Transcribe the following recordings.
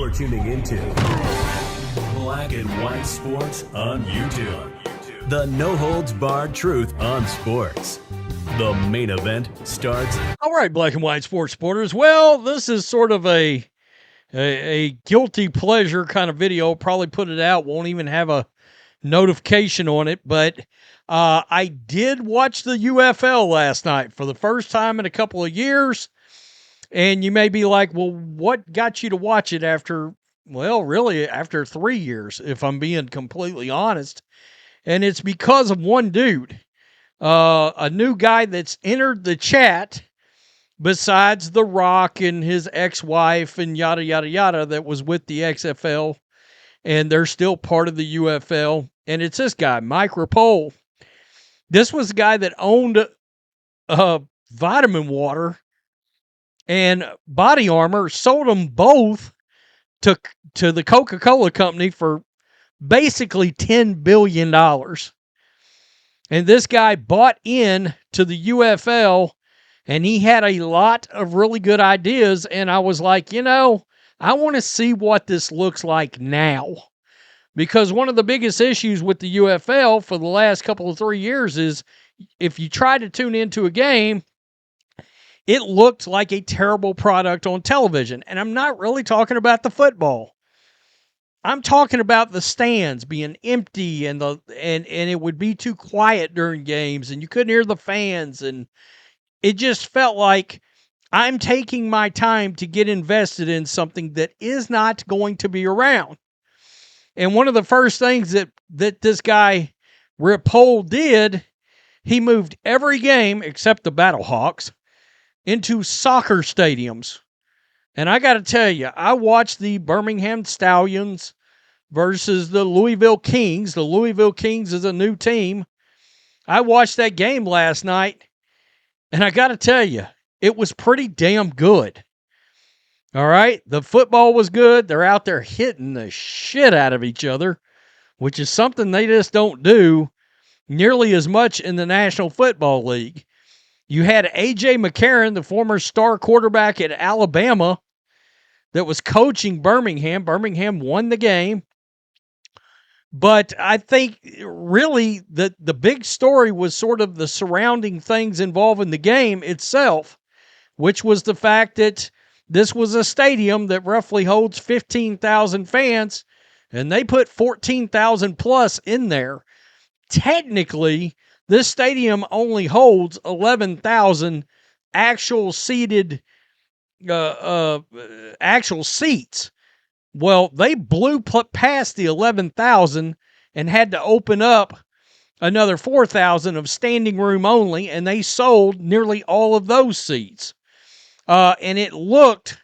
You're tuning into Black and White Sports on YouTube. The no-holds-barred truth on sports. The main event starts. All right, Black and White Sports supporters. Well, this is sort of a guilty pleasure kind of video. Probably put it out. Won't even have a notification on it. But I did watch the UFL last night for the first time in a couple of years. And you may be like, well, what got you to watch it after 3 years, if I'm being completely honest. And it's because of one dude, a new guy that's entered the chat besides The Rock and his ex-wife and yada, yada, yada that was with the XFL. And they're still part of the UFL. And it's this guy, Mike Rapole. This was the guy that owned Vitamin Water and Body Armor, sold them both to the Coca-Cola company for basically $10 billion. And this guy bought in to the UFL, and he had a lot of really good ideas. And I was like, I want to see what this looks like now. Because one of the biggest issues with the UFL for the last couple of 3 years is if you try to tune into a game, it looked like a terrible product on television. And I'm not really talking about the football. I'm talking about the stands being empty and it would be too quiet during games and you couldn't hear the fans. And it just felt like I'm taking my time to get invested in something that is not going to be around. And one of the first things that this guy Rapole did, he moved every game except the Battlehawks into soccer stadiums. And I got to tell you, I watched the Birmingham Stallions versus the Louisville Kings. The Louisville Kings is a new team. I watched that game last night, and I got to tell you, it was pretty damn good. All right? The football was good. They're out there hitting the shit out of each other, which is something they just don't do nearly as much in the National Football League. You had A.J. McCarron, the former star quarterback at Alabama, that was coaching Birmingham. Birmingham won the game. But I think really the big story was sort of the surrounding things involving the game itself, which was the fact that this was a stadium that roughly holds 15,000 fans, and they put 14,000 plus in there. Technically, this stadium only holds 11,000 actual seated, actual seats. Well, they blew past the 11,000 and had to open up another 4,000 of standing room only, and they sold nearly all of those seats. And it looked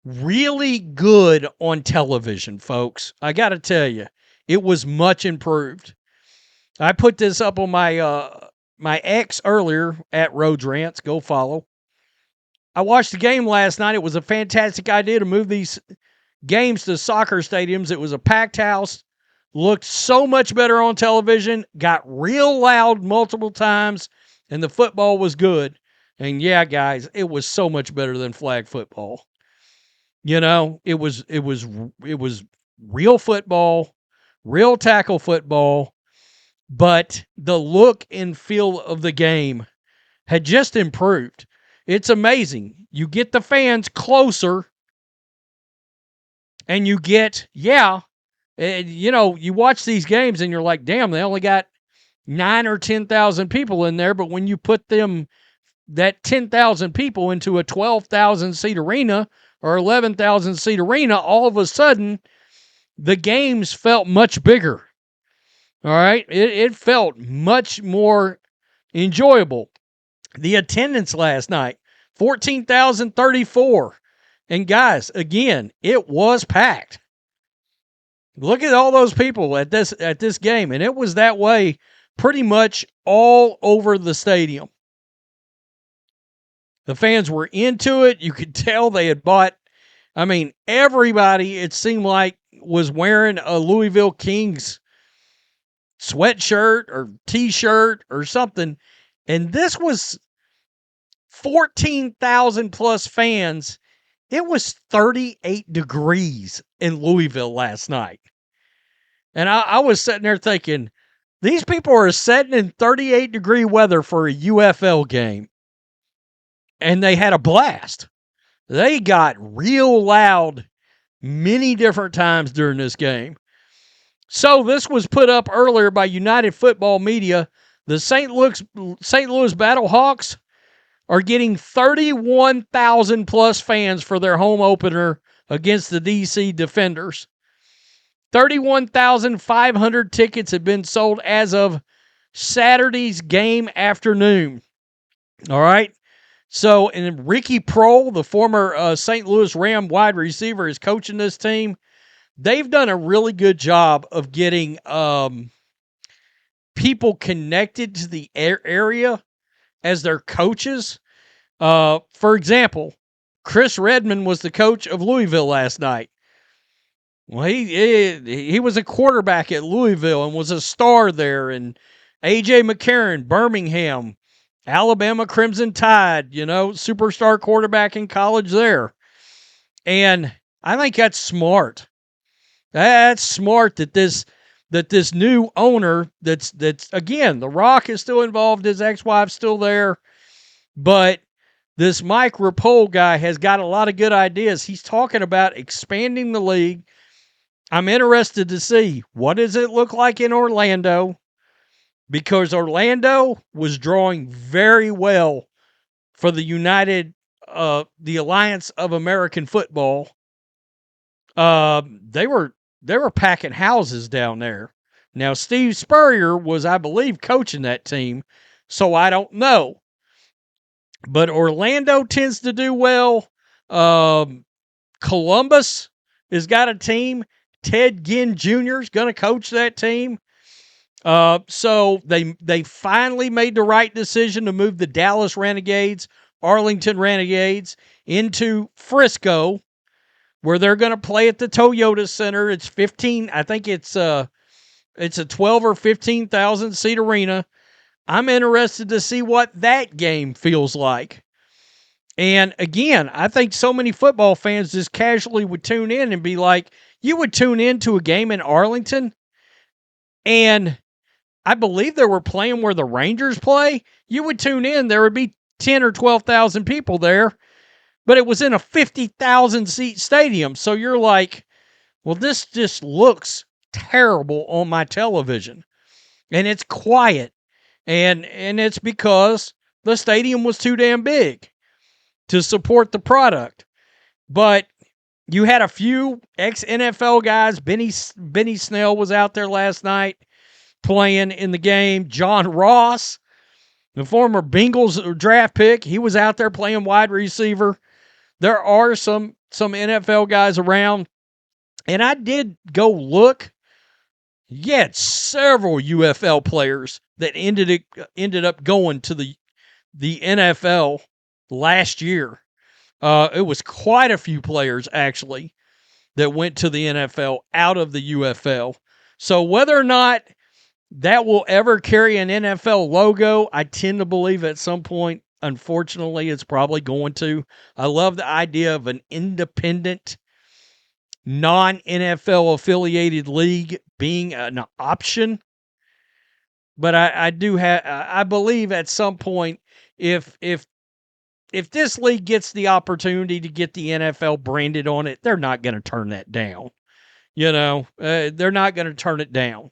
really good on television, folks. I got to tell you, it was much improved. I put this up on my X earlier at Roads Rants. Go follow. I watched the game last night. It was a fantastic idea to move these games to soccer stadiums. It was a packed house. Looked so much better on television. Got real loud multiple times, and the football was good. And yeah, guys, it was so much better than flag football. It was real football, real tackle football. But the look and feel of the game had just improved. It's amazing. You get the fans closer, and you get, you watch these games and you're like, damn, they only got 9 or 10,000 people in there. But when you put that 10,000 people into a 12,000 seat arena or 11,000 seat arena, all of a sudden the games felt much bigger. All right. It felt much more enjoyable. The attendance last night, 14,034. And guys, again, it was packed. Look at all those people at this game. And it was that way pretty much all over the stadium. The fans were into it. You could tell they had bought, everybody, it seemed like, was wearing a Louisville Kings sweatshirt or t-shirt or something. And this was 14,000 plus fans It was 38 degrees in Louisville last night. And I was sitting there thinking, these people are sitting in 38-degree weather for a UFL game. And they had a blast. They got real loud many different times during this game. So this was put up earlier by United Football Media. The St. Louis Battlehawks are getting 31,000 plus fans for their home opener against the DC Defenders. 31,500 tickets have been sold as of Saturday's game afternoon. All right. So, and Ricky Prohl, the former St. Louis Ram wide receiver, is coaching this team. They've done a really good job of getting people connected to the area as their coaches. For example, Chris Redmond was the coach of Louisville last night. Well, he was a quarterback at Louisville and was a star there. And A.J. McCarron, Birmingham, Alabama Crimson Tide, superstar quarterback in college there. And I think that's smart. That's smart that this new owner that's again, The Rock is still involved, his ex-wife's still there, but this Mike Rapole guy has got a lot of good ideas. He's talking about expanding the league. I'm interested to see what does it look like in Orlando, because Orlando was drawing very well for the the Alliance of American Football. They were packing houses down there. Now, Steve Spurrier was, I believe, coaching that team, so I don't know. But Orlando tends to do well. Columbus has got a team. Ted Ginn Jr. is going to coach that team. So they finally made the right decision to move the Dallas Renegades, Arlington Renegades, into Frisco, where they're going to play at the Toyota Center. It's 15. I think it's a 12 or 15,000 seat arena. I'm interested to see what that game feels like. And again, I think so many football fans just casually would tune in and be like, you would tune into a game in Arlington, and I believe they were playing where the Rangers play. You would tune in, there would be 10 or 12,000 people there, but it was in a 50,000 seat stadium. So you're like, well, this just looks terrible on my television. And it's quiet. And it's because the stadium was too damn big to support the product. But you had a few ex-NFL guys. Benny Snell was out there last night playing in the game. John Ross, the former Bengals draft pick, he was out there playing wide receiver. There are some NFL guys around. And I did go look. You had several UFL players that ended up going to the NFL last year. It was quite a few players, actually, that went to the NFL out of the UFL. So whether or not that will ever carry an NFL logo, I tend to believe at some point, unfortunately, it's probably going to. I love the idea of an independent, non-NFL affiliated league being an option. But I believe at some point, if this league gets the opportunity to get the NFL branded on it, they're not going to turn that down. They're not going to turn it down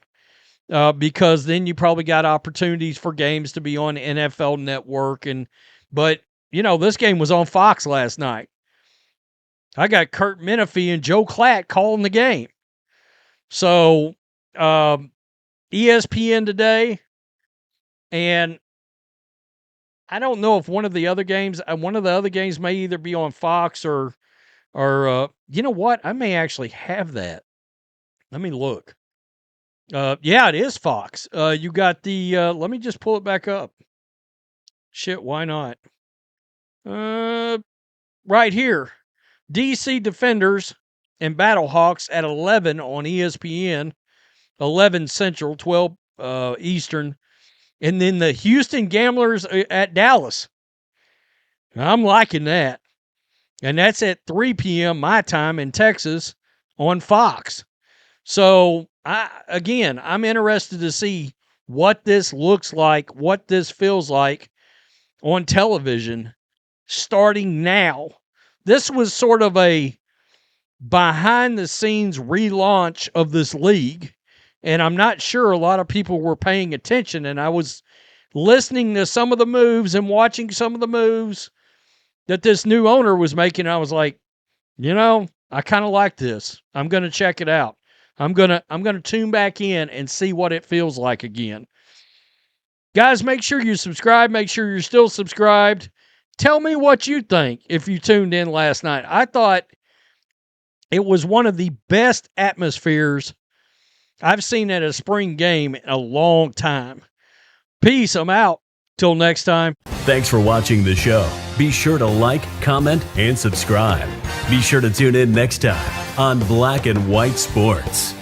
because then you probably got opportunities for games to be on NFL Network. But this game was on Fox last night. I got Kurt Menefee and Joe Klatt calling the game. So ESPN today, and I don't know if one of the other games may either be on Fox or you know what? I may actually have that. Let me look. Yeah, it is Fox. You got the, let me just pull it back up. Shit, why not? Right here. DC Defenders and Battlehawks at 11 on ESPN, 11 Central, 12 Eastern. And then the Houston Gamblers at Dallas. I'm liking that. And that's at 3 p.m. my time in Texas on Fox. So, I'm interested to see what this looks like, what this feels like on television starting now. This was sort of a behind the scenes relaunch of this league, and I'm not sure a lot of people were paying attention, and I was listening to some of the moves and watching some of the moves that this new owner was making. I was like, I kind of like this. I'm going to check it out. I'm going to tune back in and see what it feels like again. Guys, make sure you subscribe. Make sure you're still subscribed. Tell me what you think if you tuned in last night. I thought it was one of the best atmospheres I've seen at a spring game in a long time. Peace. I'm out. Till next time. Thanks for watching the show. Be sure to like, comment, and subscribe. Be sure to tune in next time on Black and White Sports.